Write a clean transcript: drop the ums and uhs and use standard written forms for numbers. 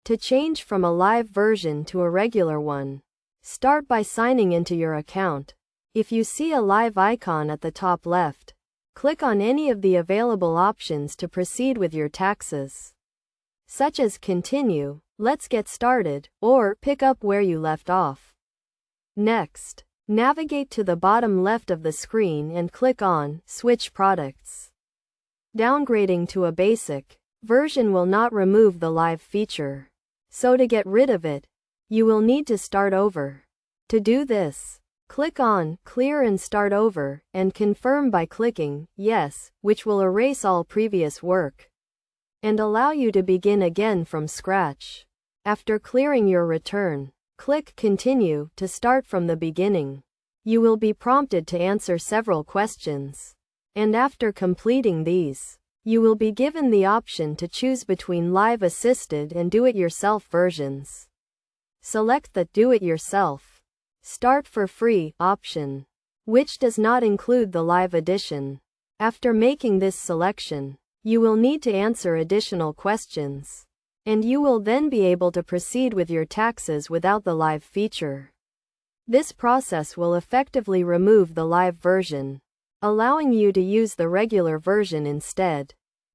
To change from a live version to a regular one, start by signing into your account. If you see a live icon at the top left, click on any of the available options to proceed with your taxes, such as Continue, Let's Get Started, or Pick up where you left off. Next, navigate to the bottom left of the screen and click on Switch Products. Downgrading to a basic version will not remove the live feature, so to get rid of it, you will need to start over. To do this, click on Clear and Start Over, and confirm by clicking Yes, which will erase all previous work and allow you to begin again from scratch. After clearing your return, click Continue to start from the beginning. You will be prompted to answer several questions, and after completing these, you will be given the option to choose between live assisted and do-it-yourself versions. Select the Do-it-yourself, Start for Free option, which does not include the live edition. After making this selection, you will need to answer additional questions, and you will then be able to proceed with your taxes without the live feature. This process will effectively remove the live version, allowing you to use the regular version instead.